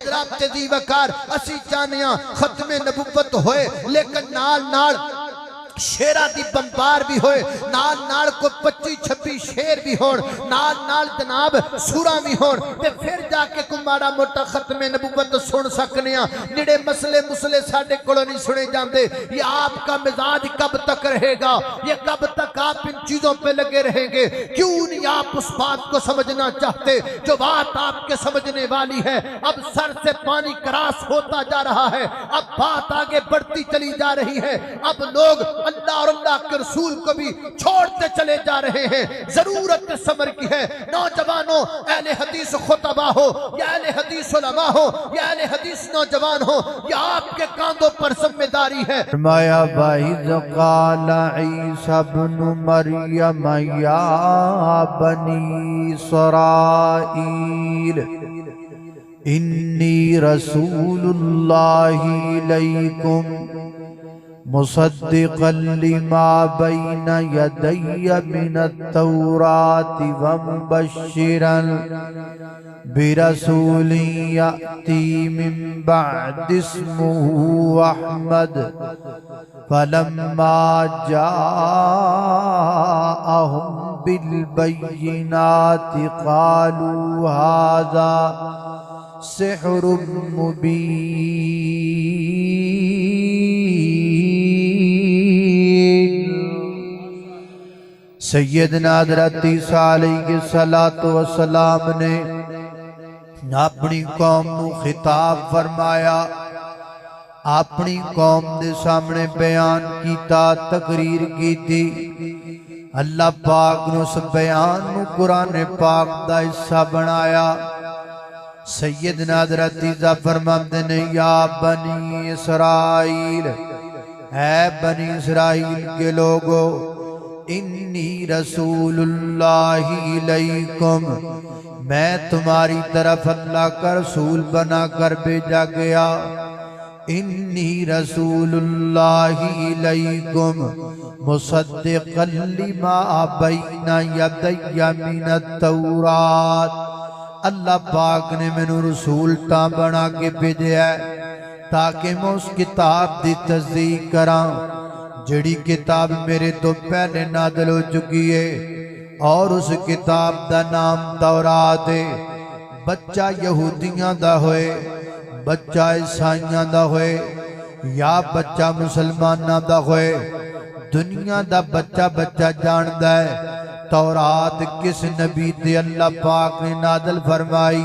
हजरात दी वकार असी चाहने खत्मे नबुवत होए लेकिन नाल नाल शेरा दी बंबार भी होए नाल नाल को 25-26 शेर भी होण नाल नाल जनाब सूरा भी होण ते फिर जाके को माड़ा मोटा खत्मे नबुवत सुन सकने निड़े मसले मुसले साडे कोलों नहीं सुने जाते। ये आपका मिजाज कब तक रहेगा, ये कब तक आप इन चीजों पे लगे रहेंगे? क्यों नहीं आप उस बात को समझना चाहते जो बात आपके समझने वाली है? अब सर से पानी क्रॉस होता जा रहा है, अब बात आगे बढ़ती चली जा रही है। अब लोग अल्लाह और अल्लाह के रसूल को भी छोड़ते चले जा रहे हैं। जरूरत समर की है नौजवानों, अहले हदीस खुतबा हो या अहले हदीस उलमा हो या अहले हदीस नौजवान हो, या आपके कांधों पर जिम्मेदारी है। फरमाया वाइज़ क़ाल ईसा इब्न मरियम या बनी इसराईल इन्नी रसूलुल्लाहि इलैकुम मुसद्दिक़न लिमा बैन यदैया मिनत-तौराति व मुबश्शिरन बिरसूलिन यअती मिन बअदि इस्मुहु अहमद फलम्मा जाअहुम बिल-बय्यिनाति क़ालू हाज़ा सिहरुम मुबीन। सैयदना हज़रत ईसा अलैहिस्सलातु वस्सलाम ने अपनी कौम को खिताब फरमाया, अपनी कौम के सामने बयान किया, तकरीर की थी। अल्लाह पाक ने उस बयान को कुरान पाक का हिस्सा बनाया। सैयदना हज़रत ईसा फरमाते ने या बनी इसराइल, है बनी इसराइल के लोगों, इन्नी रसूलुल्लाहि इलैकुम, मैं तुम्हारी तरफ अल्लाह का रसूल बना कर भेजा गया। इन्नी रसूलुल्लाहि इलैकुम मुसद्दिक़न लिमा बैन यदैया मिनत-तौरात, अल्लाह पाक ने मैनू रसूल ता बना के भेजा ताकि मैं उस किताब की तस्दीक करा जिहड़ी किताब मेरे तो पहले नाज़िल हो चुकी है, और उस किताब का नाम तौरात है। बच्चा यहूदियां दा होए, बच्चा ईसाइयां दा होए या बच्चा मुसलमाना दा होए, दुनिया दा बच्चा बच्चा जानदा है तौरात किस नबी ते अल्लाह पाक ने नाज़िल फरमाई।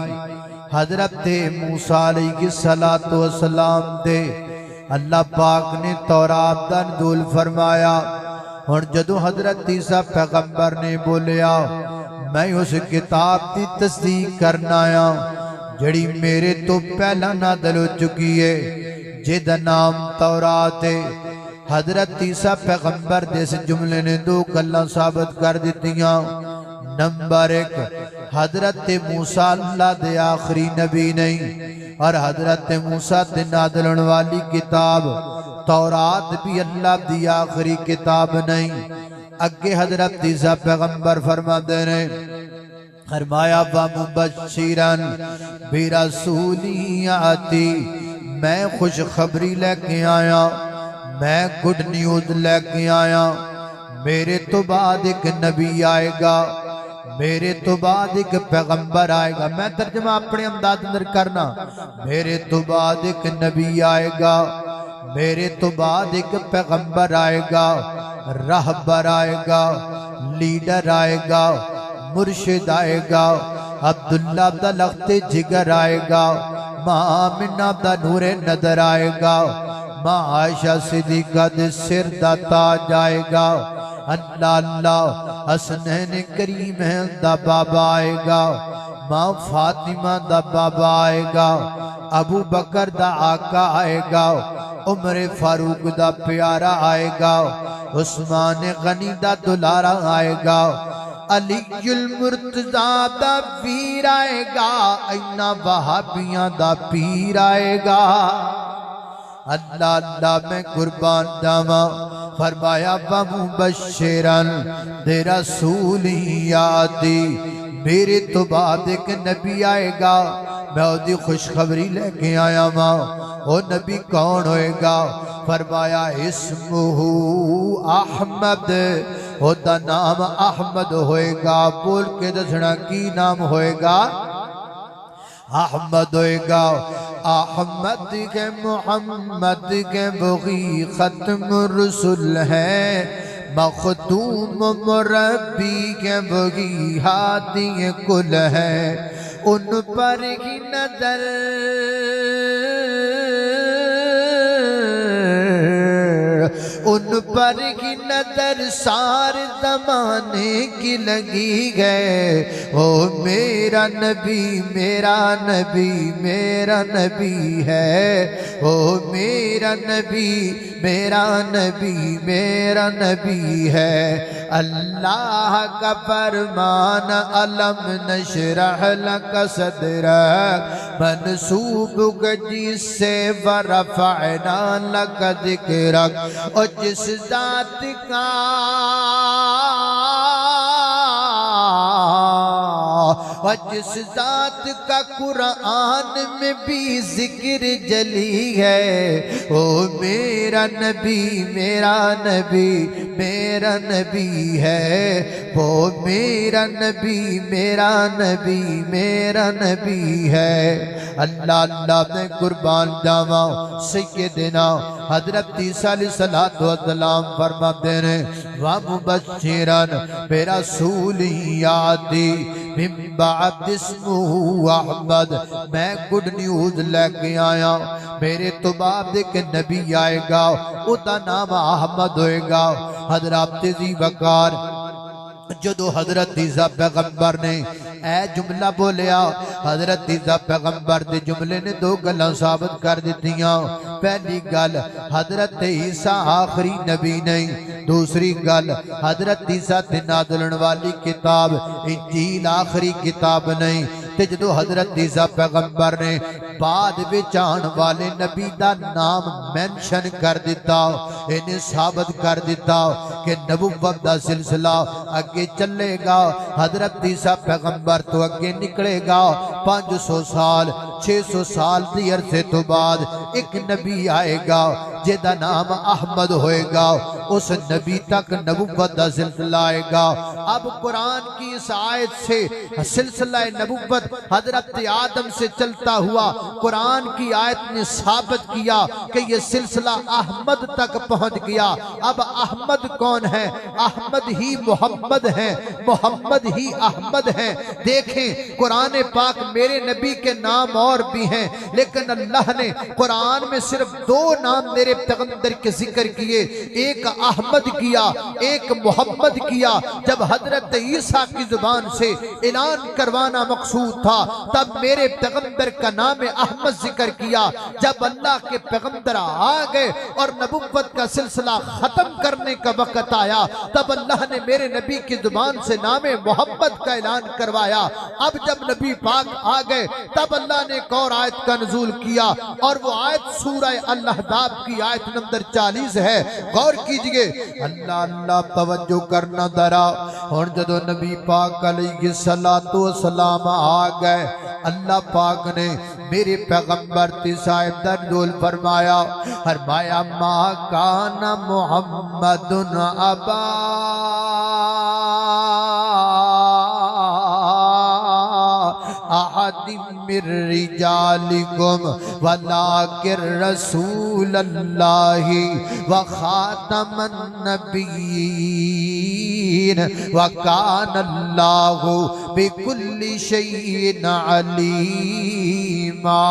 हज़रत मूसा अलैहिस्सलातु वस्सलाम ते अल्लाह पाक ने तौरात दा नज़ूल फरमाया। हुण जदों हज़रत ईसा पैगंबर ने बोलिया मैं उस किताब की तस्दीक करना आ जिहड़ी मेरे तो पहला नाज़िल हो चुकी है, जिहदा नाम तौरात है। हज़रत ईसा पैगंबर दे इस जुमले ने दो गल्लां साबित कर दित्तियां। नंबर एक, हज़रत मूसा अल्लाह दे आखिरी नबी नहीं, और हज़रत मूसा ते नाज़िल होने वाली किताब तौरात भी अल्लाह दी आखिरी किताब नहीं। अगे हज़रत ईसा पैगंबर फरमाते ने, फरमाया व मुबश्शिरन बिरसूलिन याती, मैं खुशखबरी लेके आया, मैं गुड न्यूज लेके आया। मेरे तो बाद एक नबी आएगा, मेरे तो बाद एक पैगंबर आएगा। मैं तर्जमा अपने अंदाज अंदर करना, मेरे तो बाद एक नबी आएगा, मेरे तो बाद एक पैगंबर आएगा, रहबर आएगा, लीडर आएगा, मुर्शिद आएगा, अब्दुल्ला दा लख्ते जिगर आएगा, मां आमिना दा नूरे नदर आएगा, मां आयशा सिद्दीका दे सिर दा ताज आएगा, अल्लाह अल्लाह हसनैन करीम दा बाबा आएगा, मां फातिमा दा बाबा आएगा, अबू बकर दा आका आएगा, उमर फारूक दा प्यारा आएगा, उस्मान गनी दा दुलारा आएगा, अलीयुल मुर्तज़ा दा वीर आएगा, इन्ना वहाबियां दा पीर आएगा। अल्लाह अल्लाह मैं कुर्बान जावा। फरमाया व मुबश्शिरन बिरसूलिन याती, मेरे तो बाद एक नबी आएगा, मैं ओदी खुशखबरी लेके आया वां। ओ नबी कौन होएगा? फरमाया इस्मुहु अहमद, ओदा नाम अहमद होएगा। बोल के दसना की नाम होएगा? अहमद होएगा। अहमद के मोहम्मद के बगी खत्म रसुल है, मखदूम मुरब्बी के बगी हादी कुल है। उन पर ही नजर उन पर की नजर सारे जमाने की लगी है। ओ मेरा नबी मेरा नबी मेरा नबी है। ओ मेरा नबी मेरा नबी मेरा नबी है। अल्लाह का फरमान अलम नशरह लक सदरक, मनसूब जिससे वरफ़अना लक ज़िक्रक। और जिस जात का और जिस जात का कुरान में भी जिक्र जली है। ओ मेरा नबी मेरा नबी मेरा नबी है। वो मेरा नबी मेरा नबी मेरा नबी है। अल्लाह अल्लाह में कुर्बान जावा। सैयदना हजरत ईसा अलैहिस्सलातु वस्सलाम फरमाते हैं व मुबश्शिरन बिरसूलियाती मिन बाद इस्मुहु अहमद। मैं गुड न्यूज लेके आया, मेरे तो बाद एक नबी आएगा, उसका नाम अहमद होएगा। हजरत जी वकार जदों हजरत ईसा पैगंबर ने ए जुमला बोलिया, हजरत ईसा पैगंबर के जुमले ने दो गल्लां साबित कर दित्तियां। पहली गल हजरत ईसा आखिरी नबी नहीं, दूसरी गल हजरत ईसा ते नाज़िल वाली किताब इंजील आखिरी किताब नहीं। ते जदों हजरत ईसा पैगंबर ने बाद विच आने वाले नबी का नाम मेंशन कर दिता, इन्हें साबित कर दिता कि नबुव्वत का सिलसिला अगे चलेगा। हजरत ईसा पैगंबर तो अगे निकलेगा। 500 साल 600 साल की अरसे तो बाद एक नबी आएगा जिसका नाम अहमद होएगा। उस नबी तक नबुव्वत का सिलसिला आएगा। अब कुरान की इस आयत से सिलसिला नबुव्वत हजरत आदम से चलता हुआ कुरान की आयत ने साबित किया कि यह सिलसिला अहमद तक पहुंच गया। अब अहमद कौन है? अहमद ही मोहम्मद है, मोहम्मद ही अहमद है। देखें कुरान पाक मेरे नबी के नाम और भी हैं, लेकिन अल्लाह ने कुरान में सिर्फ 2 नाम मेरे पैगंबर के जिक्र किए, एक अहमद किया, एक मोहम्मद किया। जब हजरत ईसा की जुबान से ऐलान करवाना मकसूद था तब मेरे पैगंबर का नाम अहमद जिक्र किया। जब अल्लाह के पैगंबर आ गए और नबुव्वत का सिलसिला खत्म करने का वक्त आया तब अल्लाह ने मेरे नबी की जुबान से नाम मोहम्मद का ऐलान करवाया। अब जब नबी पाक आ गए तब अल्लाह ने एक और आयत का नुज़ूल किया और वो आयत सूरह अल-अहज़ाब की आयत नंबर 40 है। गौर कीजिए, अल्लाह अल्लाह तवज्जो करना दरा। और जदों नबी पाक अलैहिस्सलातु वस्सलाम आ गए, अल्लाह पाक ने मेरे पैगंबर तिसायब दर्दुल फरमाया मा काना मुहम्मदुन अबा अहदिम मिर रिजालिकुम वलाकिर रसूलल्लाहि व खातमन नबिय्यीन व कानल्लाहु बिकुल्लि शैइन अलीमा।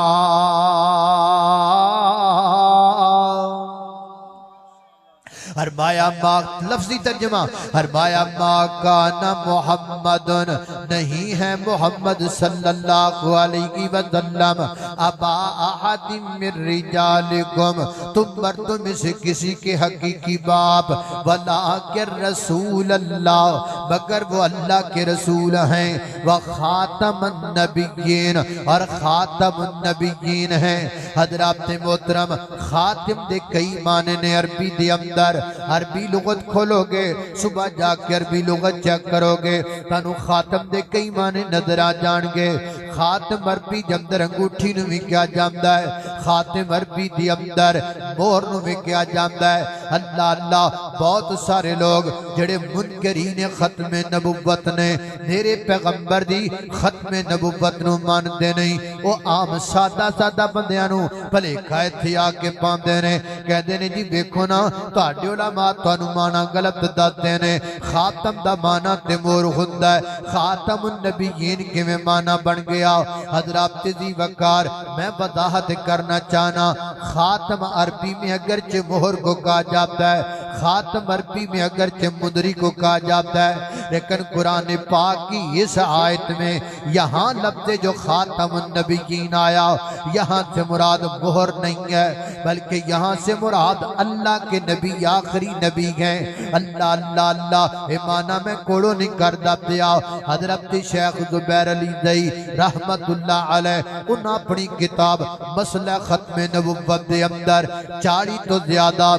हरमाया माँ लफ्जी तर्जमा हरमाया माँ का न मोहम्मदन नहीं है मोहम्मद सल्लल्लाहु अलैहि वसल्लम अबा अहदिम मिर रिजालिकुम, तुम मर्दों में से किसी के हकीकी बाप, वलाकिर रसूल अल्लाह, मगर वो अल्लाह के रसूल हैं, व खातमुन नबिय्यीन, और खातमुन नबिय्यीन हैं। हजरात मोहतरम खातिम दे कई माने ने अरबी दे अंदर, अरबी लुगत खोलोगे सुबह जाके अरबी लुगत चेक करोगे तानू खातम दे कई माने नजर आ जाएंगे। खातम अरबी दे अंदर अंगूठी नूं विकिया जांदा है, खातम अरबी दे अंदर मोहर नूं विकिया जांदा है। अल्लाह अल्लाह, बहुत सारे लोग जेड़े मुनकरीन खत्म नबुव्वत ने मेरे पैगंबर दी खत्म नबुव्वत नूं मानदे नहीं, वो आम सादा सादा बंदियां नूं भलेखा इत्थे आके पांदे ने, कहंदे ने जी वेखो ना तुहाडे उलमा तुहानूं माना गलत दसदे ने। खातम दा माना ते मोहर हुंदा है, खातमुन नबीयीन किवें माना बन गया? हजरत जी वकार मैं वजाहत करना चाहना, खातम अरबी में अगरचे मोहर को कहा जाता है, खातम अरबी में अगरचे मुदरी को कहा जाता है, लेकिन कुरान पाक की इस आयत में यहाँ लफ्ज़ जो खातमुन नबीयीन आया, यहाँ से मुराद मोहर नहीं है, बल्कि यहाँ से मुराद अल्लाह के नबी आखिरी नबी हैं। अल्लाह अल्लाह अल्लाह ये माना मैं कोड़ो नहीं करदा पिया। हजरत शेख जुबैर अली दई रहमतुल्लाह अलैह उन्हें अपनी किताब मसला खत्म नबुव्वत दे अंदर 40 तो ज्यादा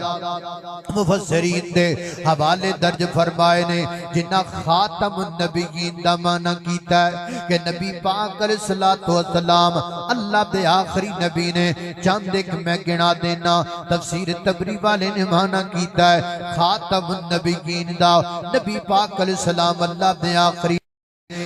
मुफस्सिरीन दे हवाले दर्ज फरमाए ने, जिन्ना खातमुन नबीयीन दा माना कीता है कि नबी पाक अलैहिस्सलातु वस्सलाम अल्लाह दे आखिरी नबी ने। चंद एक मैं गिना देना, तफसीर तबरी वाले ने माना कीता है खातमुन नबीयीन दा नबी पाक अलैहिस्सलाम अल्लाह दे आखिरी।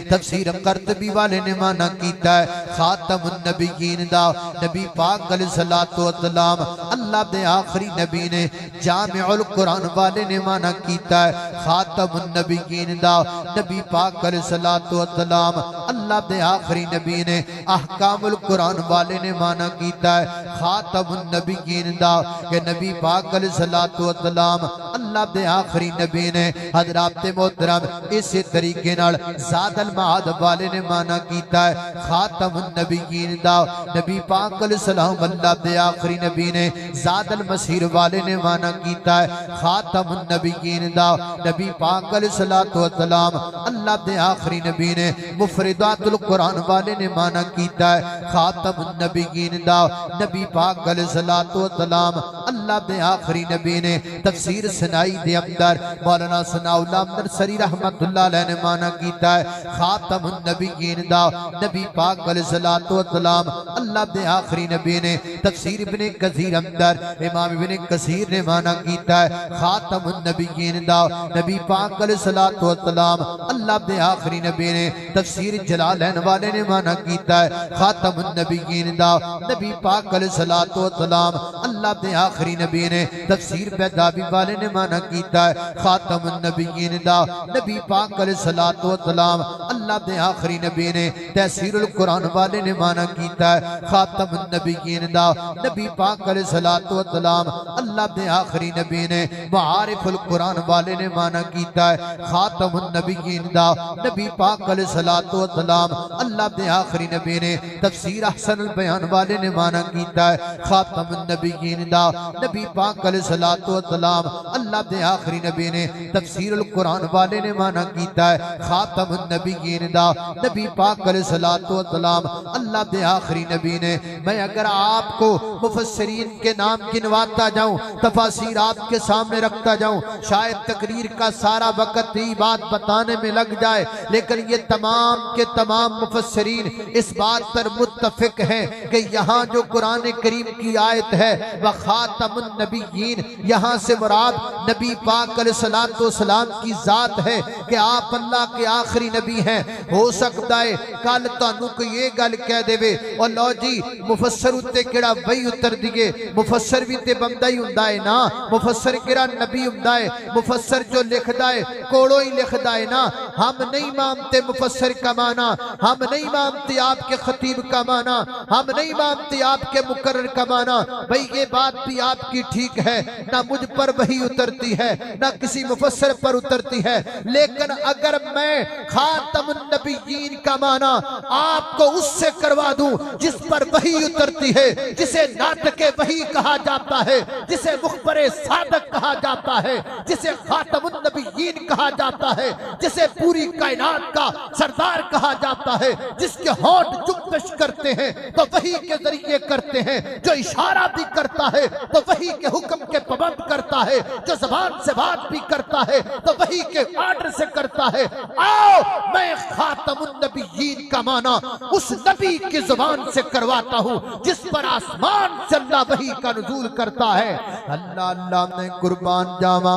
तफसीर कर्तबी वाले ने माना कीता है खातमुन नबीयीन दा नबी पाक अलैहिस्सलातु वस्सलाम अल्लाह दे आखिरी नबी ने। जामिउल कुरान वाले ने माना कीता है खातमुन नबीयीन दा नबी पाक अलैहिस्सलातु वस्सलाम अल्लाह दे आखिरी नबी ने। अहकामुल कुरान वाले ने माना कीता है खातमुन नबीयीन दा के नबी पाक अलैहिस्सलातु वस्सलाम अल्लाह दे आखिरी नबी ने। हजरात मोहतरम इसी तरीके नाल ज़ादुल माद वाले ने माना कीता है खातमुन नबीयीन दा नबी पाक अलैहिस्सलाम अल्लाह दे आखिरी नबी ने। ज़ादुल मसीर वाले ने माना कीता है खातमुन नबीयीन दा नबी पाक अलैहिस्सलातु वस्सलाम अल्लाह दे आखिरी नबी ने। मुफरिदातुल कुरान वाले ने माना कीता है खातमुन नबीयीन दा नबी पाक अलैहिस्सलातु वस्सलाम अल्लाह दे आखिरी नबी ने। तफसीर सनाई दे अंदर मौलाना सनाउल्लाह नरसरी रहमतुल्लाह अलैह ने माना कीता है खातमुन नबीयीन दा नबी पाक अलैहिस्सलातु वस्सलाम अल्लाह दे आखिरी नबी ने। तफसीर इब्ने कसीर अंदर इमाम इब्ने कसीर ने माना कीता है खातमुन नबीयीन दा नबी पाक अलैहिस्सलातु वस्सलाम अल्लाह दे आखिरी नबी ने। तफसीर जलालैन वाले ने माना कीता है खातमुन नबीयीन दा नबी पाक अलैहिस्सलातु वस्सलाम अल्लाह दे आखिरी नबी ने। तफसीर बैदावी वाले ने माना कीता है खातमुन नबीयीन दा नबी पाक अलैहिस्सलातु वस्सलाम अल्लाह दे आखिरी नबी ने। तहसीरुल कुरान वाले ने माना कीता है खातमुन नबीयीन दा नबी पाक अलैहिस्सलातु वस्सलाम अल्लाह दे आखिरी नबी ने। मुआरिफुल कुरान वाले ने माना कीता है खातमुन नबीयीन दा नबी पाक अलैहिस्सलातु वस्सलाम अल्लाह दे आखिरी नबी ने। तफसीर अहसनुल बयान वाले ने माना कीता है खातमुन नबीयीन दा नबी पाक अलैहिस्सलातु वस्सलाम अल्लाह दे आखिरी नबी ने। तफसीरुल कुरान वाले ने माना कीता है खातमुन नबीयीन दा नबी पाक अलैहिस्सलातु वस्सलाम अल्लाह दे आखिरी नबी ने। मैं अगर आपको मुफस्सिरीन के नाम गिनवाता जाऊं, तफासीर आपके सामने रखता जाऊं, शायद तकरीर का सारा वक्त ही बात बताने में लग जाए, लेकिन ये तमाम के तमाम मुफस्सिरीन इस बात पर मुत्तफिक हैं कि यहाँ जो कुरान करीम की आयत है वह खातमुन नबीयीन, यहाँ से मुराद नबी पाक अलैहिस्सलातु वस्सलाम की जात है कि आप अल्लाह के आखिरी नबी हैं। हो सकता है कल तुहानू कोई ये गल कह देवे और लो जी मुफस्सर उत्ते केड़ा वही उतर दिए, मुफस्सर भी ते बंदा ही हुंदा है ना, मुफस्सर केड़ा नबी हुंदा है, मुफस्सर जो लिखदा है कोड़ो ही लिखदा है ना। हम नहीं मानते मुफस्सर का माना, हम नहीं मानते आपके खतीब का माना, हम नहीं मानते आपके मुकर्रर का माना। भाई ये बात भी आपकी ठीक है, ना मुझ पर वही उतरती है ना किसी मुफस्सर पर उतरती है, लेकिन अगर मैं खातमुन नबीयीन का माना आपको उससे करवा दूं जिस पर वही उतरती है, जिसे नातके वही कहा जाता है, जिसे मुखबरे सादक कहा जाता है, जिसे खातमुन नबीयीन कहा जाता है, जिसे पूरी कायनात का सरदार कहा जाता है, जिसके होंठ जुम्बिश करते हैं तो वही के जरिए करते हैं, जो इशारा भी करता है तो वही के हुक्म के पाबंद करता है, जो ज़बान से बात भी करता है तो वही के आर्डर से करता है, आओ मैं खातमुन नबिय्यीन का माना उस नबी की जुबान से करवाता हूं जिस पर आसमान से अल्लाह वही का नुज़ूल करता है। अल्लाह अल्लाह मैं कुर्बान जावा,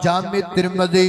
जामे तिरमिज़ी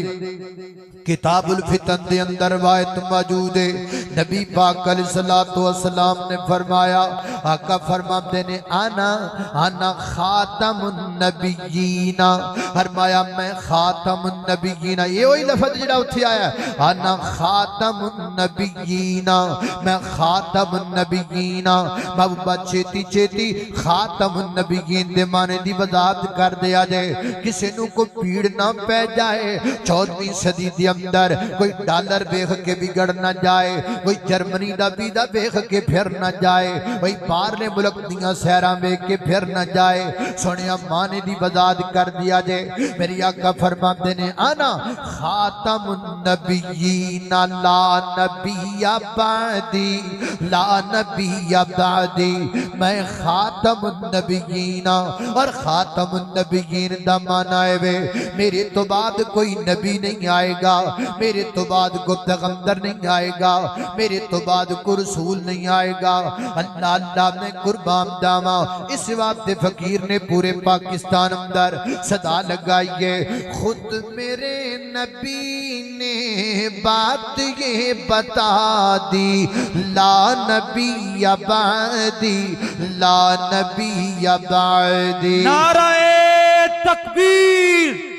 किताबुल फितन दे अंदर वायत मौजूद है। नबी पाक अलैहिस्सलातु वस्सलाम ने फरमाया, आका फरमाते ने आना आना खातमुन नबिय्यीना, फरमाया मैं खातमुन नबिय्यीना। ये वही लफ्ज़ जिहड़ा उत्थे आया है, आना खातमुन नबिय्यीना, मैं खातमुन नबिय्यीना। महबूबा छेती छेती खातमुन नबिय्यीन दे माने दी वजाहत कर दिया जाए, किसी नूं कोई भीड़ ना पै जाए। 14वीं सदी दे अंदर कोई डॉलर वेख के बिगड़ ना जाए, कोई जर्मनी दा वीजा वेख के फिर ना जाए, कोई बाहरले मुल्क दियां सैरां वेख के फिर ना जाए। सुनिया माने दी वजाहत कर दिया जे। मेरी आका फरमाते ने आना खातमुन नबिय्यीन ला नबिय्या बादी, ला नबिय्या बादी, मैं खातमुन नबिय्यीन। और खातमुन नबिय्यीन दा माना है वे मेरे तो बाद कोई नबी नहीं आएगा, मेरे तो बाद को पैगंबर नहीं आएगा, मेरे तो बाद को रसूल नहीं आएगा। अल्लाह अल्लाह में कुर्बान जावा। इस वास्ते फकीर ने पूरे पाकिस्तान अंदर सदा लगाइए, खुद मेरे नबी ने बात ये बता दी, ला नबी अबादी, ला नबी अबादी। नाराए तकबीर।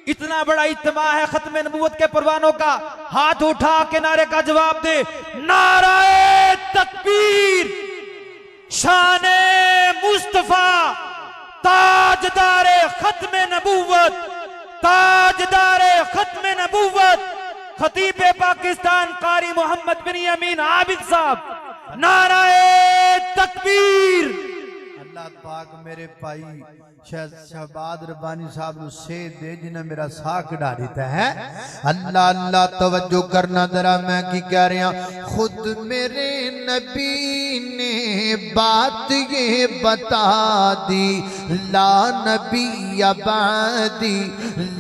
इतना बड़ा इज्तिमा है खत्म नबूवत के परवानों का, हाथ उठा के नारे का जवाब दे, नाराए तकबीर। शाने मुस्तफा ताजदारे खत्म नबूवत, ताजदारे खत्म नबूवत खतीब पाकिस्तान कारी मोहम्मद बिन यमीन आबिद साहब, नाराए तकबीर। अल्लाह पाक मेरे भाई शहबाद रब्बानी साहब नु से दे जिन्हें मेरा साह कढ़ा दिता है। अल्लाह अल्लाह तवज्जो करना जरा, मैं की कह रहा, खुद मेरे नबी ने बात ये बता दी, ला नबी अबादी,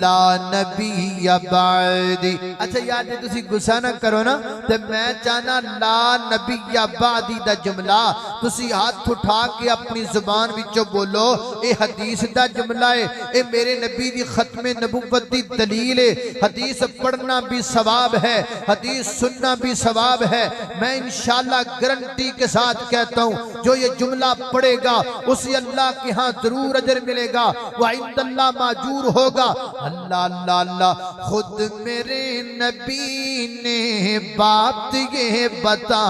ला नबी अबादी। अच्छा यार जे तुसी गुस्सा ना करो ना, ते मैं चाहना ला नबी अबादी दा जुमला तुसी हाथ उठा के अपनी जुबान विचों बोलो। ये हदीस दा जुमला है, ये मेरे नबी दी खत्मे नबुव्वत दी दलील है। हदीस पढ़ना भी सवाब है, हदीस सुनना भी सवाब है। मैं इंशाअल्लाह गारंटी के साथ कहता हूँ, जो ये जुमला पढ़ेगा उसे अल्लाह के यहाँ जरूर अजर मिलेगा, वह इंदल्लाह माजूर होगा। अल्लाह अल्लाह अल्लाह, खुद मेरे नबी ने बात ये बता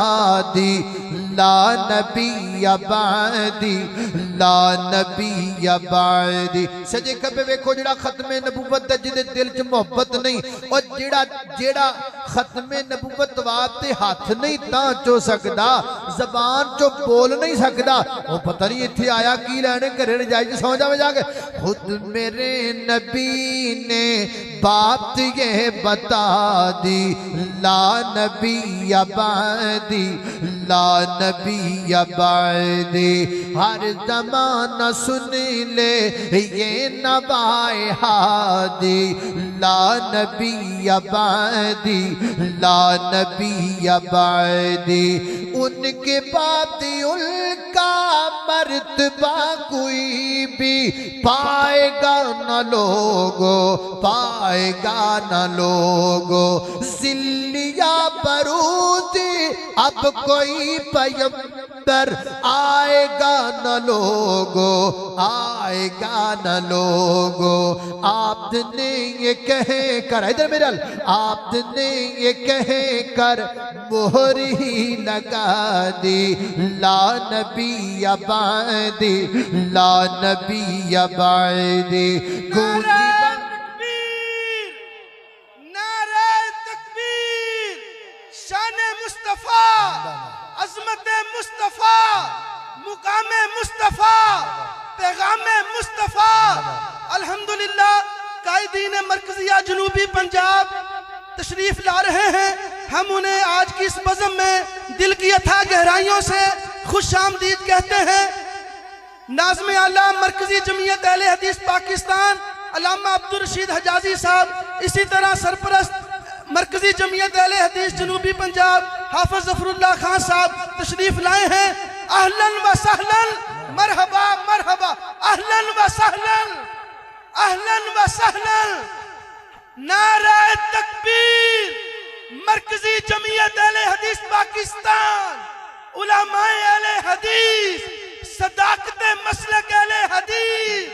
दी, ला नबी अबादी, ला नबी अबादी। सजे खब्बे वेखो जिहड़ा खत्मे नबूवत दा जिहदे दिल च मोहब्बत नहीं, और जिहड़ा खत्मे नबूवत वास्ते हाथ नहीं तां चो सकदा, जबान चो बोल नहीं सकदा, वो पता नहीं इत्थे आया की लैने, घरे रजाई सौ जावे जाके। खुद मेरे नबी ने बात ये बता दी, ला नबी अबादी, ला नबी अबादी। हर जमाना सुन ले ये नवाए हादी, ला नबी अबादी, ला नबी अबादी। उनके बाद उनका मर्तबा कोई भी पाएगा न लोगो, पाएगा न लोगो। जिल्लिया बरूदी अब कोई पैगंबर आएगा न लोगो, आएगा न लोगो। आपने ये कहे कर, इधर मेरा, आपने ये कहे कर मोहर ही लगा दी, ला नबी अबादी, ला नबी अबादी। मुस्तफा, अजमत मुस्तफा, मुकाम मुस्तफा, पैगाम मुस्तफा। अल्हम्दुलिल्लाह कायदीन मरकजिया जनूबी पंजाब तशरीफ ला रहे हैं। हम उन्हें आज की इस बज़म में दिल की अथाह गहराइयों से खुश आमदीद कहते हैं। नाज़िम आला मरकजी जमीयत अहले हदीस पाकिस्तान अल्लामा अब्दुल रशीद हजाजी साहब, इसी तरह सरपरस्त मरकजी जमीयत अहले हदीस जनूबी पंजाब हाफिज जफरुल्लाह खान साहब तशरीफ लाए हैं। अहलन व सहलन, मरहबा मरहबा, अहलन व सहलन, अहलन व सहलन। नारा तकबीर। मरकजी जमीयत अहले हदीस पाकिस्तान, उलमाए अहले हदीस, सदाकत मसलक अहले हदीस,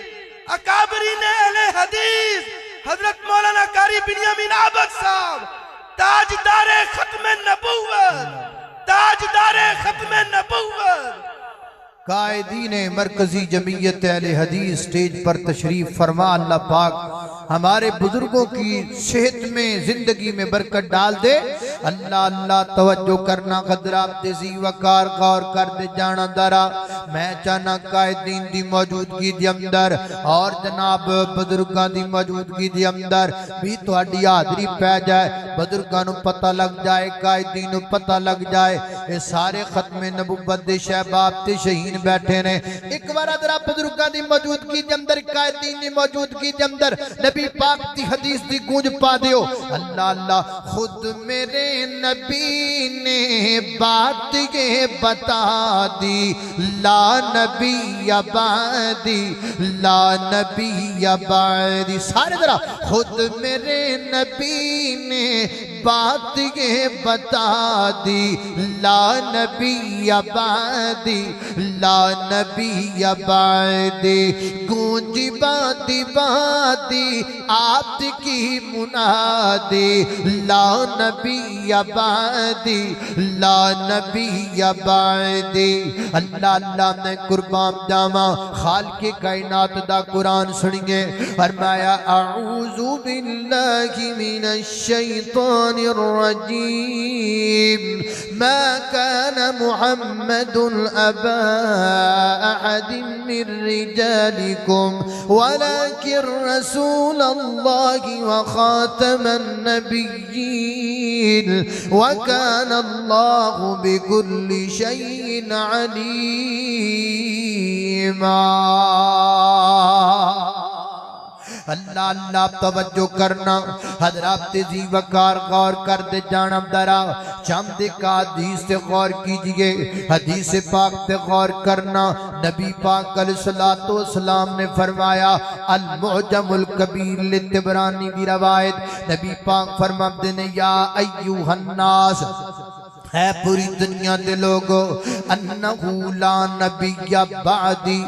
अकाबरीन अहले हदीस, हजरत मौलाना कारी बिनियामीन आबद साहब, ताजदारे खत्म नबुव्वत, ताजदारे खत्म नबुव्वत। कायदीन मरकजी जमीयत अहले हदीस स्टेज पर तशरीफ फरमा। अल्लाह पाक हमारे बुजुर्गों की सेहत में जिंदगी में बरकत डाल दे। अल्लाह अल्लाह तवज्जो करना, खदरात तेजी वकार गौर कर दे जाना दरा। मैं चाहना कायदीन दी मौजूदगी दे अंदर और जनाब बुजुर्गां दी मौजूदगी दे अंदर भी तुहाडी हाजरी पै जाए, बुजुर्गां नूं पता लग जाए, कायदीन नूं पता लग जाए। ये सारे खत्मे नबुव्वत दे शहबाब ते शहीद बैठे ने। एक बार जरा बुजुर्गां दी मौजूदगी दे अंदर, कायदीन दी मौजूदगी दे अंदर नबी पाक दी हदीस दी गूंज पा दियो। अल्लाह अल्लाह। खुद मेरे नबी ने बात ये बता दी, ला नबी अबादी, ला नबी अबादी। सारे जरा। खुद मेरे नबी ने बात ये बता दी, ला नबी अबादी, ला नबी अबादी। गूंजी बाती बाती आपकी मुनादी, ला नबी अबादी, ला नबी अबादी। अल्लाह अल्लाह ने कुर्बान जावा। खालिक़े कायनात दा कुरान सुनिए। फरमाया अऊज़ु बिल्लाहि मिनश शैतानिर रजीम, मा कान मुहम्मदुन अबा अहदिम मिर रिजालिकुम वलाकिन रसूलल्लाहि व खातमन नबिय्यीन व कान अल्लाहु बिकुल्लि शैइन अलीमा। अल्लाह अल्लाह तवज्जो करना। हजरात जी वकार गौर कर दे जाना दरा। चंद का हदीस से गौर कीजिए, हदीस पाक से गौर करना। नबी पाक अलैहिस्सलातु वस्सलाम ने फरमाया, अल मुअजमुल कबीर लितबरानी की रवायत, नबी पाक फरमाते ने, या अय्युहन नास, है पूरी दुनिया के लोगो, अन्नहु ला नबिय्य बादी,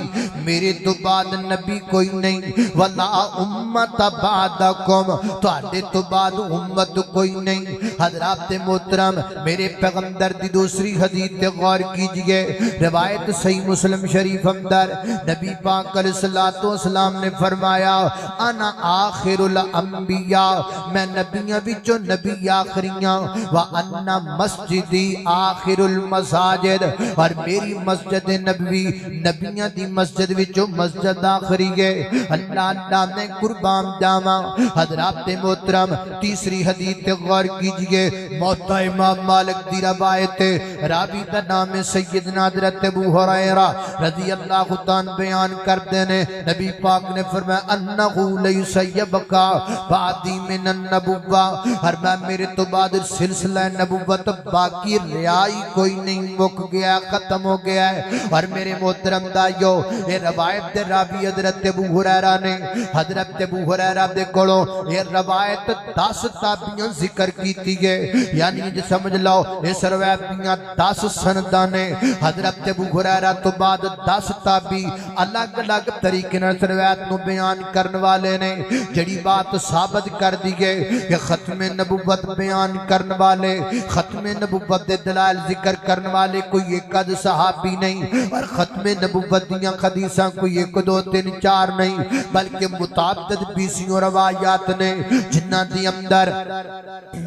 मेरे तो बाद नबी कोई नहीं, वला उम्मत बादकुम, तुहाडे तो बाद उम्मत कोई नहीं। हजरात मोहतरम, मेरे पैगंबर दी दूसरी हदीस पे गौर कीजिए। रिवायत सही मुस्लिम शरीफ अंदर नबी पाक अलैहिस्सलातु वस्सलाम ने फरमाया, अना आखिरुल अंबिया, मैं नबियां विचों नबी आखिरियां, व अन्ना मस्जिद आखिरुल मसाजिद, और मेरी मस्जिद नबवी नबियां दी मस्जिद विचों मस्जिद आखिरी है। अल्लाह अल्लाह ने कुर्बान जावा। हजरात मोहतरम, तीसरी हदीस पे गौर कीजिए। मौता इमाम मालिक दी रवायत, रावी का नाम है सैयदना हज़रत अबू हुरैरा रज़ियल्लाहु ताला बयान करते ने, नबी पाक ने फरमाया, अन्नहु लयुसय्यबका बादी मिनन नबुव्वा, हर मैं मेरे तो बाद सिलसिला नबुव्वत बाकी रियाई कोई नहीं, मुक गया, खत्म हो गया है। और मेरे मोहतरम दाइयो, ये रवायत दे रावी हजरत अबू हुरैरा ने, हजरत अबू हुरैरा दे कोलों ये रवायत 10 ताबियां जिक्र कीती है, यानी जे समझ लो इस रवायत दियां 10 सनदां ने। हजरत अबू हुरैरा तो बाद 10 ताबी अलग अलग तरीके नाल रवायत नूं बयान करने वाले ने। जड़ी बात साबित कर दी है कि खत्मे नबुव्वत बयान करने वाले, खत्मे नबुव्वत दे दलाल जिक्र करने वाले कोई एक आध सहाबी नहीं, और खत्मे नबुव्वत दियां हदीसां कोई 1 2 3 4 नहीं, बल्कि मुताअद्दिद बीसियों रवायात ने, जिन्हां दे अंदर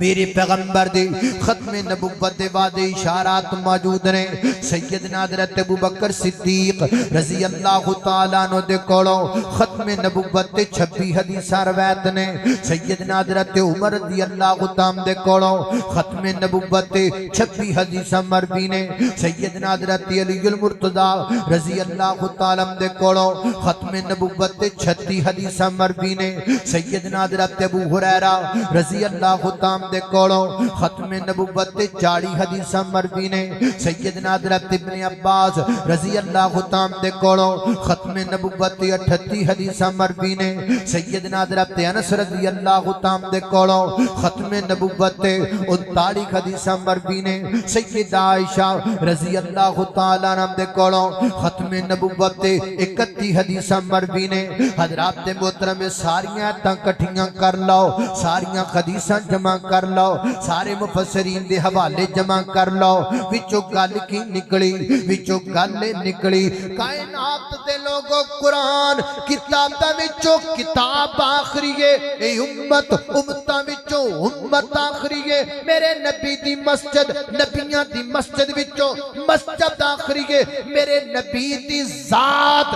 मेरे पैगंबर दे खत्मे नबुव्वत दे वादे इशारात मौजूद ने। सैयदना हज़रत अबू बकर सिद्दीक रज़ियल्लाहु ताला अन्हु दे कोलों खत्मे नबुव्वत दे 26 हदीसां रवायत ने। सैयदना हज़रत उमर रज़ियल्लाहु ताला दे कोलों खत्मे नबुव्वत दे 26 हदीसां मरवी ने। सैयदना हज़रत अलीउल मुर्तज़ा रज़ियल्लाहु ताला दे कोलों खत्मे नबुव्वत दे 36 हदीसां मरवी ने सैयदना हज़रत अबू हुरैरा रज़ी अल्लाह ताला दे कोलों खत्मे नबुव्वत ते 40 हदीसां मरवी ने सैयदना हज़रत इब्ने अब्बास रज़ी अल्लाह ताला दे कोलों खत्मे नबुव्वत ते 38 हदीसां मरवी ने सैयदना हज़रत अनस रज़ी अल्लाह ताला दे कोलों खत्मे नबुव्वत ते 39 हदीसां मरवी ने सैयदा आयशा रज़ी अल्लाह ताला अन्हा दे कोलों खत्मे नबुव्वत ते 31 हदीसां मरवी ने हज़रात दे मोहतरम सारियां आयतां इकट्ठियां कर लो सारियां हदीसां जमा कर लो सारे मुफस्सिरीन दे हवाले जमा कर लो विचों गल की निकली विचों गल निकली कायनात दे लोगों कुरान किताबां विचों किताब आखरी है ए उम्मत उम्मतां विचों उम्मत आखरी है मेरे नबी दी मस्जिद नबियां दी मस्जिद विचों मस्जिद आखरी है मेरे नबी दी जात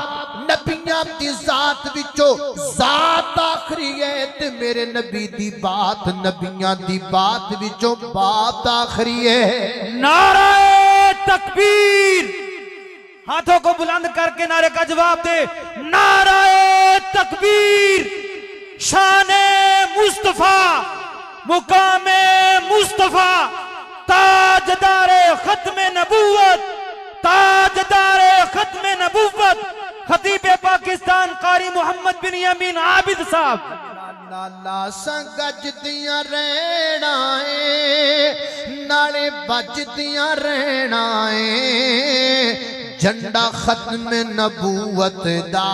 नबियां दी जात विचों जात आखरी है ते मेरे नबी दी बात नबियां दी बात विचों बात आखरी है। नारे तकबीर, हाथों को बुलंद करके नारे का जवाब दे। नारे तकबीर, शाने मुस्तफा, मुकामे मुस्तफा, ताजदारे खत्मे नबूवत, ताजदारे खत्मे नबूवत, खतीबे पाकिस्तान कारी मोहम्मद बिन यमीन आबिद साहब। लाला संगज दिया रहना है नाले बज दिया रहना है झंडा खत्म नबूवत दा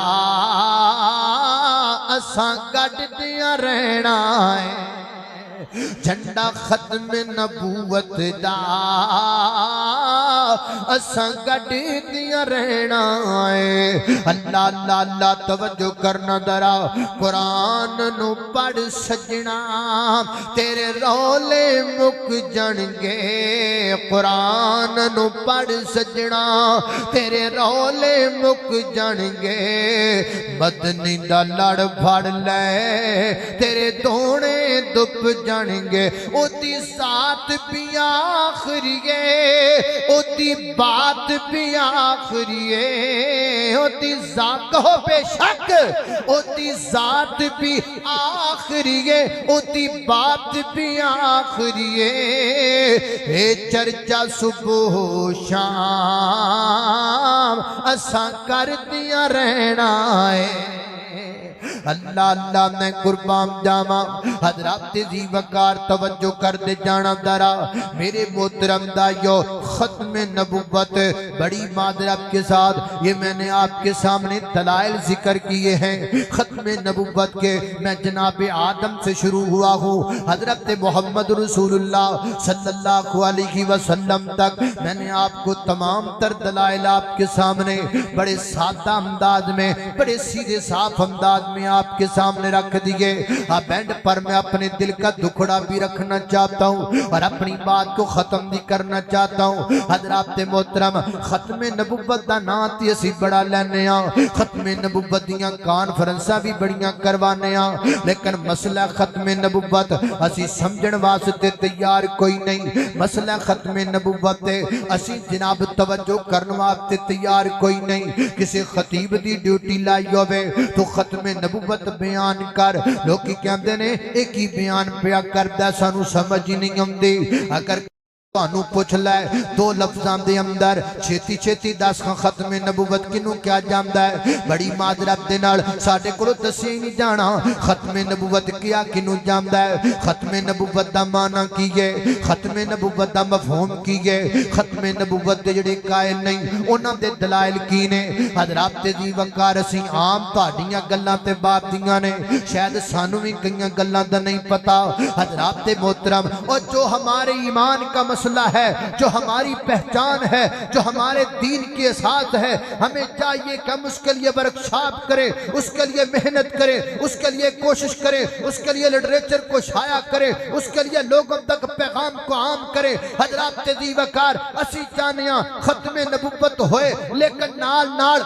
असां गड दिया रहना है झंडा खत्म नबूवत दा असां गड दिया रहना है। अल्लाह अल्लाह अल्लाह तवज्जो करना दरा कुरान नु पढ़ सजना तेरे रौले मुक जाणगे कुरान नु पढ़ सजना तेरे रौले मुक जाणगे मदनी दा लड़ फड़ ले तेरे दोने दुप जाणगे ओदी साथ भी आखरी है ओदी बात भी आखरी है ओदी जात हो बेशक ओदी जात भी आखरी है ओदी बात भी आखरी है ए चर्चा सुबह शाम असा कर दिया रहना है। अल्लाह अल्लाह मैं कुर्बान जावा हजरात जी वकार तवज्जो कर दे जाना दरा मेरे मोहतरम दाइयो खत्म नबुव्वत बड़ी मादरत के साथ ये मैंने आपके सामने दलाइल जिक्र किए हैं। खत्म नबुव्वत के मैं जनाब आदम से शुरू हुआ हूँ हजरत मोहम्मद रसूलुल्लाह सल्लल्लाहु अलैहि वसल्लम तक मैंने आपको तमाम तर दलाइल आपके सामने बड़े सादा अंदाज में बड़े सीधे साफ अंदाज में आपके सामने रख दिए। अब एंड पर मैं अपने दिल का दुखड़ा भी रखना चाहता हूँ और अपनी बात को खत्म भी करना चाहता हूँ। हजरात मोहतरम खत्मे नबुव्वत दा नां ते असीं बड़ा लैने आ खत्मे नबुव्वत दियां कॉन्फ्रेंसां भी बड़ियां करवाने आ लेकिन मसला खत्मे नबुव्वत असीं समझण वास्ते तैयार कोई नहीं। मसला खत्मे नबुव्वत ते असीं जनाब तवज्जो करन वास्ते तैयार कोई नहीं। किसी खतीब दी ड्यूटी लाई होवे तो खत्मे नबुव्वत बयान कर लोग कहते ने एक ही बयान पिया करदा सानू समझ ही नहीं आउंदी। अगर ਤੁਹਾਨੂੰ ਪੁੱਛ ਲੈ दो लफ्जां दे अंदर छेती छेती दस खत्मे नबुव्वत किनू क्या जांदा है बड़ी माजरत दे नाल साडे कोलों दस्सिया ही नहीं जाना खत्मे नबुव्वत क्या किनू जांदा है खत्मे नबुव्वत दा माना की है खत्मे नबुव्वत दा मफहूम की है खत्मे नबुव्वत दे जेड़े कायल नहीं उन्हां दे दलाइल की ने हजरात जी वकार असीं आम तुहाडीआं गल्लां ते बातियां ने शायद सानू भी कईयां गल्लां दा नहीं पता। हजरात मोहतरम और जो हमारे ईमान का मसला है जो हमारी पहचान है जो हमारे दीन के साथ है हमें चाहिए कि हम उसके लिए वर्कशॉप करें उसके लिए मेहनत करें उसके लिए कोशिश करें उसके लिए लिटरेचर को शाया करें उसके लिए लोगों तक पैगाम को आम करें। हजरात जी वकार असी चाहने खत्मे नबुव्वत होए लेकिन नाल नाल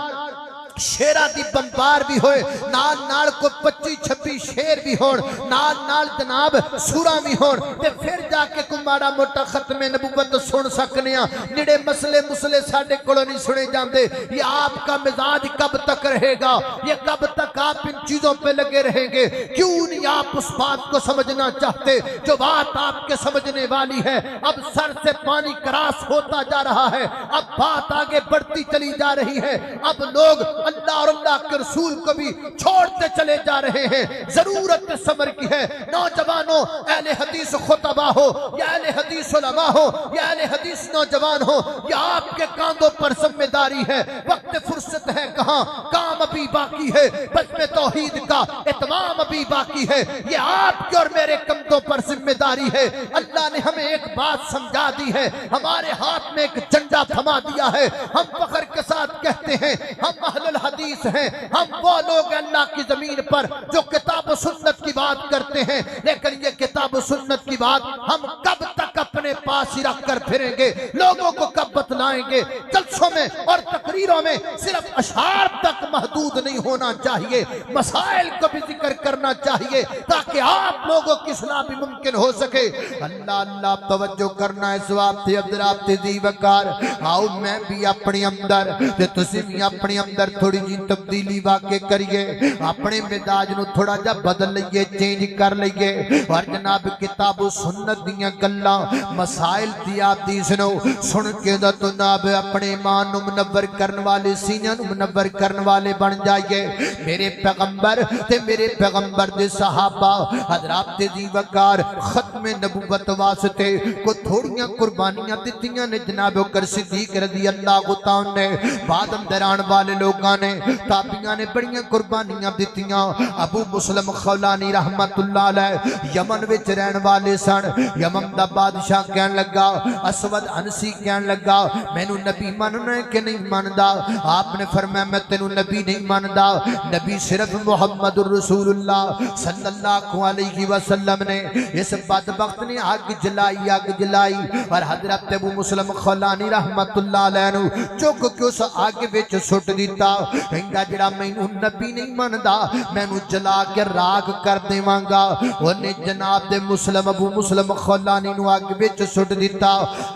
शेरा दी बंबार भी होए, नाल नाल को 25-26 शेर भी होण, नाल नाल जनाब सूरा भी होण, ते फिर जाके कोई माड़ा मोटा खत्मे नबूवत सुन सकने आ। निड़े मसले मुसले साडे कोलों नहीं सुने जाते। ये आपका मिजाज कब तक रहेगा? ये कब तक आप इन चीजों पे लगे रहेंगे? क्यों नहीं आप उस बात को समझना चाहते जो बात आपके समझने वाली है? अब सर से पानी क्रॉस होता जा रहा है, अब बात आगे बढ़ती चली जा रही है। अब लोग अल्लाह और अल्लाह के रसूल को भी छोड़ते चले जा रहे हैं। जरूरत सब्र की है। नौजवानों, अहले हदीस खुतबा हो या अहले हदीस उलमा हो या अहले हदीस नौजवान हो, यह आपके कांधों पर जिम्मेदारी है। वक्त फुर्सत है कहाँ, काम अभी बाकी है। बस में तौहीद का इत्माम अभी बाकी है। ये आपके और मेरे कंधों पर जिम्मेदारी है। अल्लाह ने हमें एक बात समझा दी है, हमारे हाथ में एक झंडा थमा दिया है। हम फख्र के साथ कहते हैं हम अहलुल हदीस हैं। हम वो लोग अल्लाह की जमीन पर जो किताब और सुन्नत की बात करते हैं, लेकिन ये किताब और सुन्नत की बात हम कब तक अपने पास ही रख कर फिरेंगे? लोगों को कब बतलाएंगे? जलसों में और तकरीरों में सिर्फ अशार तक महदूद नहीं होना चाहिए, मसाइल को भी जिक्र करना चाहिए ताकि आप लोगों की इस्लाह भी मुमकिन हो सके। अल्लाह अल्लाह तवज्जो करना है। स्वाब थे अब्दुल्लाह थे दी वकार आओ, मैं भी अपने अंदर ते तुसीं भी अपने अंदर थोड़ी जी तब्दीली वाके करिए, अपने मिजाज नूं थोड़ा जा बदल लईए, चेंज कर लईए। और जनाब किताब सुन्नत दियां गल्लां मसाइल दी हदीस नूं सुन के दा जनाब अपने ईमान नूं मुनव्वर करन वाले, सीने नूं मुनव्वर करन वाले बन जाइए। मेरे पैगंबर ते मेरे पैगंबर दे सहाबा हजरात दी वकार खत्मे नबूवत वास्ते को थोड़ियां कुर्बानियां दित्तियां ने। जनाब बकर सिद्दीक रज़ी अल्लाह तआला ने, बाद अंदर आने वाले लोगों ने, ताबियां ने बड़ियां कुर्बानियां दित्तियां। अबू मुस्लिम खौलानी रहमतुल्लाह अलैह यमन विच रहने वाले सन। यमन दा बादशाह कहन लगा, असवद अनसी कहन लगा, मैनू नबी मनना है कि नहीं मनदा? आपने फरमाया मैं तेनू नबी नहीं मनदा, नबी सिर्फ मुहम्मदुर रसूलुल्लाह सल्लल्लाहु अलैहि वसल्लम ने। इस बदबख्त ने आग जलाई, आग जलाई और हजरत अबू मुस्लिम खौलानी रहमतुल्लाह अलैह नू चुक के उस आग विच सुट दिता। कहंदा जिहड़ा मैनू नबी नहीं मनदा मैनू जला के राख कर देवांगा। उन्हें जनाब दे मुस्लिम अबू मुस्लिम खौलानी नू आग विच सुट दिता।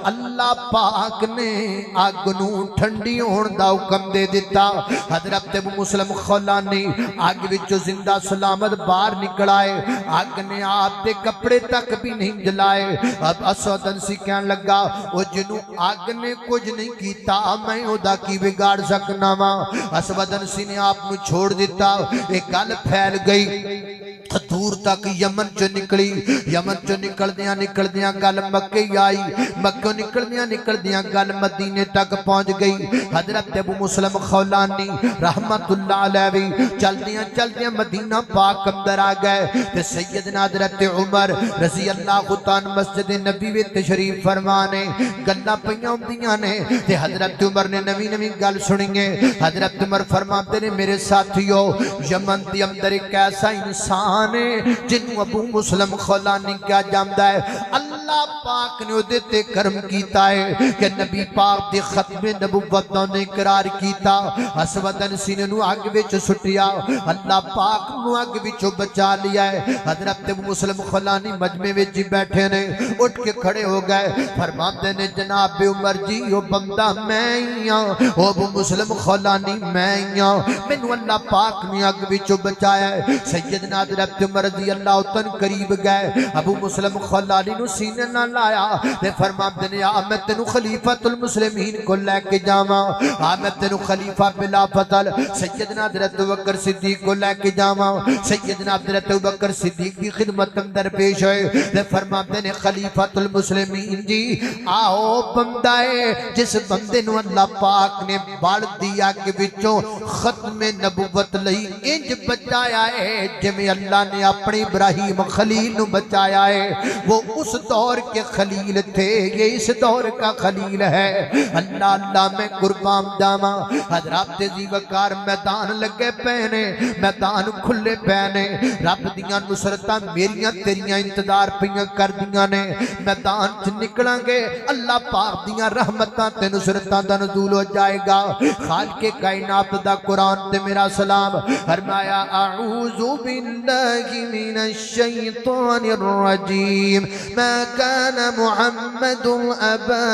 अल्लाह पाक ने आग नू ठंडी होण दा हुक्म दे दिता। हजरत अबू मुस्लिम खौलानी आग विचों जिंदा सलामत बाहर निकल आए। आग ने आप दे कपड़े तक भी नहीं जलाए। अब असवद अनसी कहन लगा, ओ जिन्नू आग ने कुछ नहीं कीता मैं ओदा की बिगाड़ सकना वा? असवद अनसी ने आप नू छोड़ दिता। एक गल फैल गई दूर तक यमन चो निकली। यमन चो निकलदियां गल मक्के आई, मक्कों निकलदियां गल मदीने तक पहुंच गई। हजरत अबू मुस्लिम खौलानी रहमतुल्लाह अलैह भी चलदियां मदीना पाक अंदर आ गए। ते सैयदना हजरत उमर रज़ी अल्लाह तआला मस्जिद नबी विच तशरीफ फरमाने गल्लां पईयां हुंदियां ने। ते हजरत उमर ने नवी गल सुनी है। हजरत उमर फरमाते ने, मेरे साथियों यमन के अंदर एक ऐसा इंसान जिन्हों अबू मुस्लिम खौलानी क्या जाता है। अल्लाह पाक ने उहदे ते करम कीता है कि नबी पाक दे खत्मे नबुव्वत ने इकरार कीता। असवद अनसी ने अग विच सुटिया, अल्लाह पाक नू अग विचों बचा लिया है। हजरत अबू मुस्लिम खौलानी मजमे विच ही बैठे ने, उठ के खड़े हो गए। फरमाते ने, जनाब उमर जी वो बंदा मैं ही हां, ओ अबू मुस्लिम खौलानी मैं ही हां, मैनू अल्लाह पाक ने अग विचों बचाया है। सैयदना हजरत उमर रज़ी अल्लाह तआला करीब गए, अबू मुस्लिम खौलानी नू सीने नाल लाया ते फरमाते ने, आ मैं तेनू खलीफतुल मुस्लिमीन को लेके जावां, आ मैं तेनू खलीफा बिला फजल सैयदना हजरत अबू बकर सिद्दीक को लेके जावां। सैयदना हजरत अबू बकर सिद्दीक की खिदमत अंदर पेश होए ते फरमाते ने, खलीफतुल मुस्लिमीन जी आओ बंदा है जिस बंदे नू अल्लाह पाक ने बाल दिया के विचों खत्मे नबुव्वत लई इंज बचाया है जिवें अल्लाह ने अपने इब्राहिम खलील नू बचाया है। वो उस दौर दौर के खलील थे, ये इस दौर का खलील है। अल्लाह अल्लाह में कुर्बान जावा। हजरात जी वकार मैदान लगे पैने, मैदान खुले पैने, रब दियां नुसरतां मेरियां तेरियां इंतजार पियां कर दियां ने। मैदान च निकलांगे अल्लाह पाक दियां रहमतां ते नुसरतां दा नज़ूल हो जाएगा। खालिके कायनात दा कुरान ते मेरा सलाम फरमाया अऊज़ु बिल्लाहि मिनश शैतानिर रजीम मा कान मुहम्मदुन अबा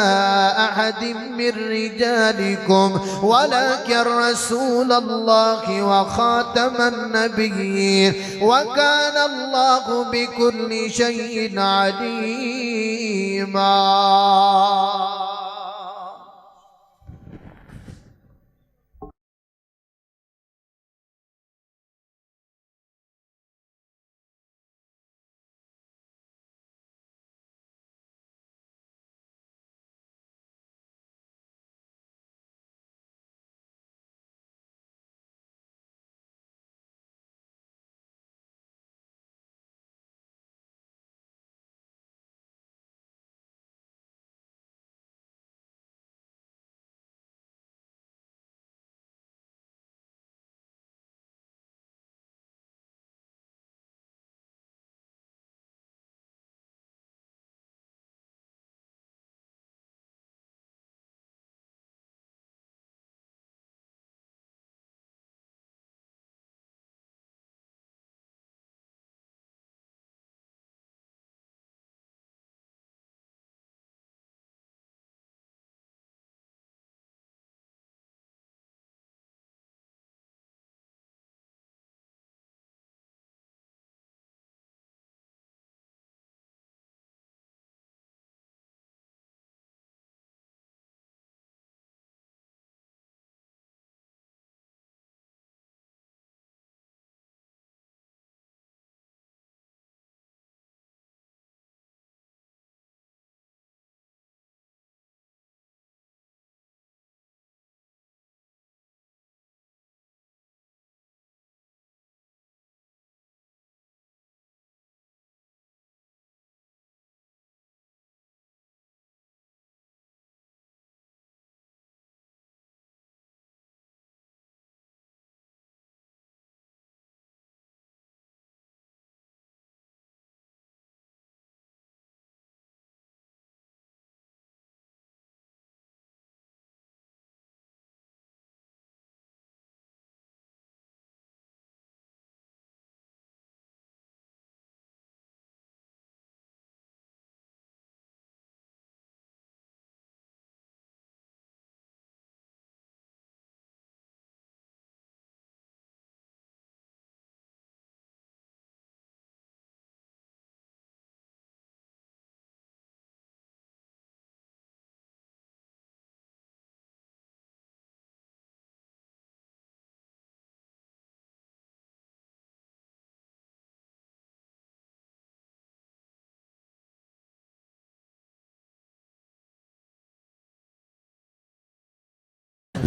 अहदिम मिर रिजालिकुम वलाकिन रसूलल्लाहि व खातमन नबिय्यीन व कान अल्लाहु बिकुल्लि शैइन अलीमा।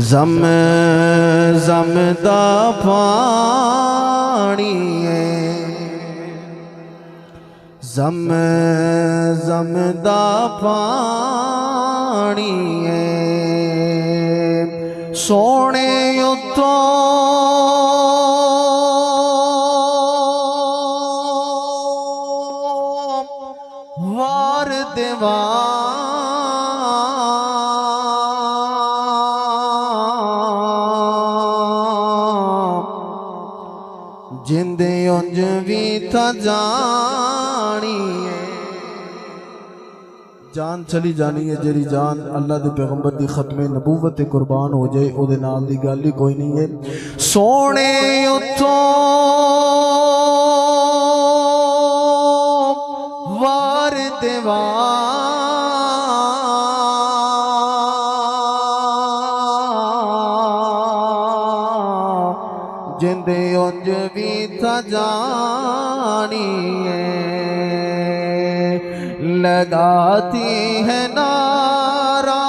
जम जम दा पानी जम जम दा पानी सोने उतो वार देवा जिंदे उंज भी था जानी है जान चली जानी है जेरी जान अल्लाह दे पैगंबर दी खत्मे नबूवत ते कुर्बान हो जाए ओदे नाल दी गल ही कोई नहीं है। सोने उतो वार देवा जिंदे उंज भी था जानी है लगाती है नारा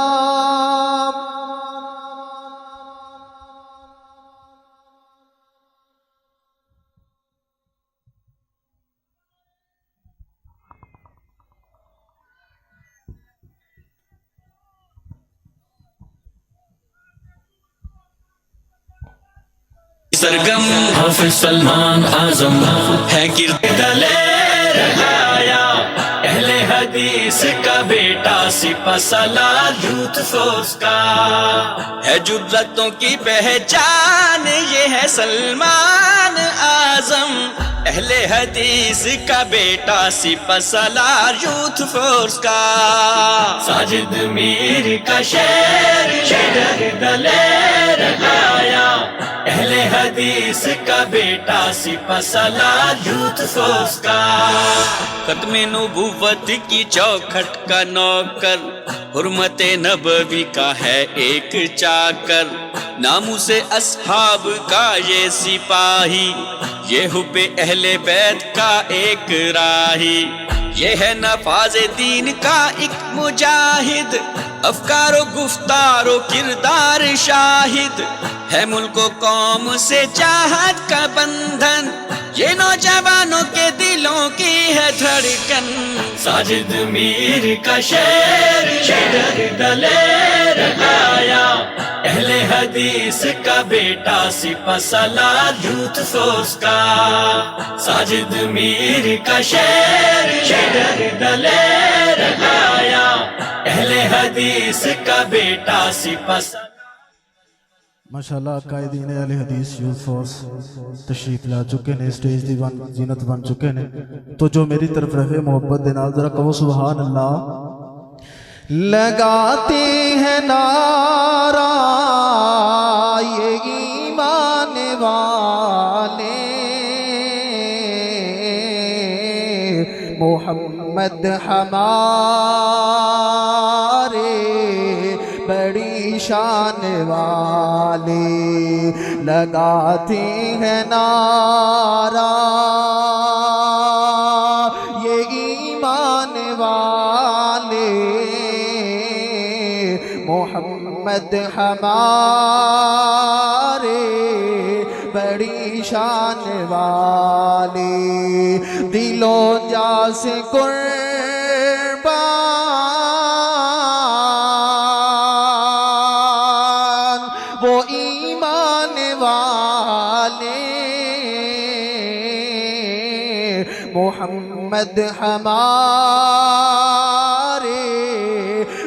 सरगम हाफिज सलमान आजम है किरदलेर आया अहले हदीस का बेटा सिपा सलार यूथ फोर्स का है जुर्रतों की पहचान ये है सलमान आजम अहले हदीस का बेटा सिपा सलार यूथ फोर्स का साजिद मीर का शेर शेर दलेर आया अहले हदीस का बेटा सिपा सलार यूथ फोर्स का खत्मे नबुव्वत की चौखट का नौकर हुर्मते नबवी का है एक चाकर नामू से अस्हाब का ये सिपाही ये हुब्बे अहले बैत का एक राही ये है नफाज़े दीन का एक मुजाहिद अफकारो गुफ्तारो किरदार शाहिद है मुल्को कौम से चाहत का बंधन ये नौजवानों के दिलों की है धड़कन साजिद मीर का शेर शेर दलेर आया अहले हदीस का बेटा सिपा सलार यूथ फोर्स का साजिद मीर का शेर शेर दलेर आया अहले हदीस का बेटा सिपा माशाल्लाह कायदीन अहले हदीस यूथ फोर्स तशरीफ ला चुके ने स्टेज दी जीनत बन चुके ने तो जो मेरी तरफ रहे मोहब्बत दे नाल जरा कहो सुभान अल्लाह लगाते हैं नारा ये ईमान वाले मोहम्मद हमारे बड़ी शान वाले लगाते हैं नारा ये ईमान वाले मोहम्मद हमारे बड़ी शान वाले दिलो जा से कुर्बान वो ईमान वाले मोहम्मद हमारे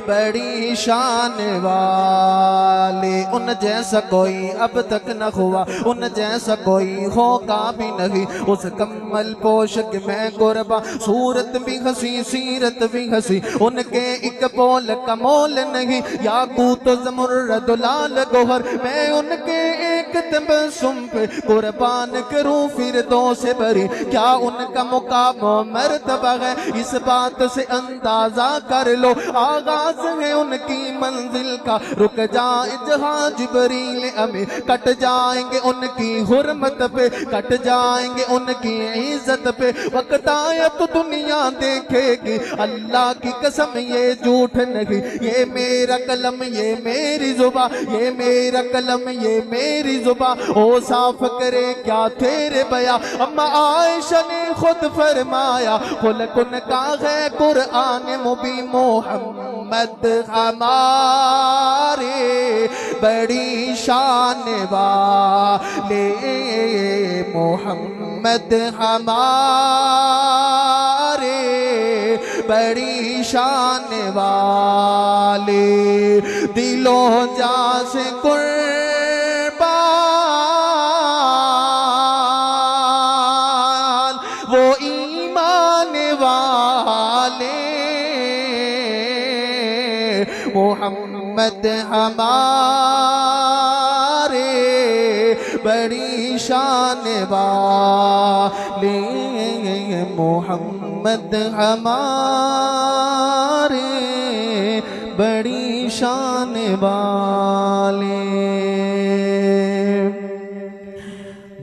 बड़ी शान वाले उन जैसा कोई अब तक न हुआ उन जैसा कोई होगा भी नहीं उस कम्मल पोशक में कुर्बा सूरत भी हंसी सीरत भी हंसी उनके एक बोल का मोल नहीं याकूत ज़मुर्रद लाल गोहर मैं उनके एक तबस्सुम पे कुर्बान करूं फिर दो से भरी क्या उनका मुकाम मर्तबा है इस बात से अंदाजा कर लो आगाज है उनकी मंजिल का रुक जाए जहां जिबरील अमी कट जाएंगे उनकी हुर्मत पे कट जाएंगे उनकी इज्जत पे वक्त आया तो दुनिया देखेगी अल्लाह की कसम ये झूठ नहीं ये मेरा कलम ये मेरी जुबा ये मेरा कलम ये मेरी जुबा ओ साफ करे क्या तेरे बया अम्मा आयशा ने खुद फरमाया खुलकुन का है कुरान मुबीन मोहम्मद हमारे बड़ी शान वाले मोहम्मद हमारे बड़ी शान वाले दिलों जा से कुर्बान वो ईमान वाले मोहम्मद हमारे बड़ी शान वाले मोहम्मद हमारे बड़ी शान वाले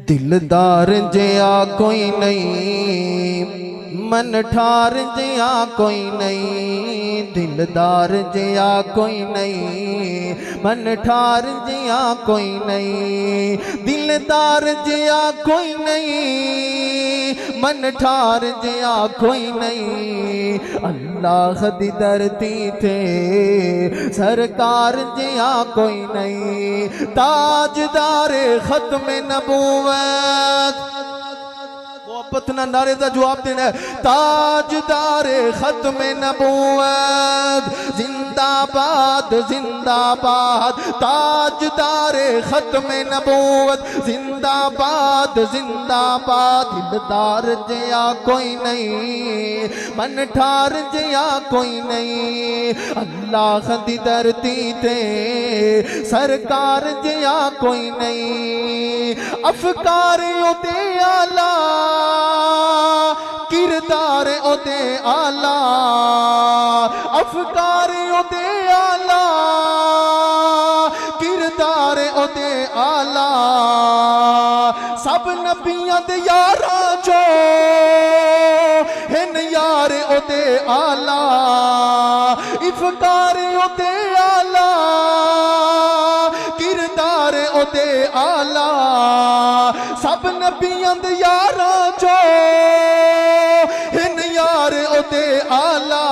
दिलदार जया कोई नहीं मन ठार जया कोई नहीं दिलदार जया कोई नहीं मन ठार जया जिया कोई नहीं, दिलदार जिया कोई नहीं, मन ठार जिया कोई नहीं। अल्लाह दी धरती थे सरकार जिया कोई नहीं, ताजदार खत्म नबूवत। मोहब्बत ना नारे का जवाब देना है। ताजदार खत्म नबूवत जिंदाबाद जिंदाबाद, ताजदार खत्म नबूवत जिंदाबाद जिंदाबाद। दिलदार जिया कोई नहीं, मन ठार जिया कोई नहीं, अल्लाह दी धरती ते सरकार जिया कोई नहीं। अफकार ओदे आला, किरदार ओदे आला, अफकार ओदे आला, किरदार ओदे आला। सब नबियां दे यारां चो हिन यार ओदे आला, इफकार ओदे आला, किरदार ओदे आला। सब नबियां दे यारां चो हिन यार ओदे आला।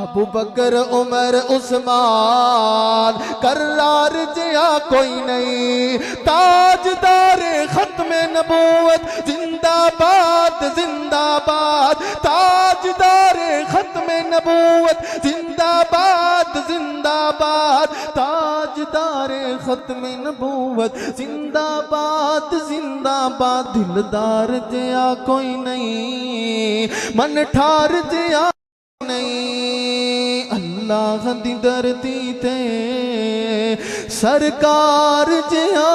अबू बकर उमर उस्मान करार जिया कोई नहीं, ताजदार खत्म नबूवत जिंदाबाद जिंदाबाद, ताजदार खत्म नबूवत जिंदाबाद जिंदाबाद, ताजदार खत्म नबूवत जिंदाबाद जिंदाबाद। दिलदार जिया कोई नहीं, मन ठार जिया नहीं, अल्लाह दी धरती ते सरकार जिया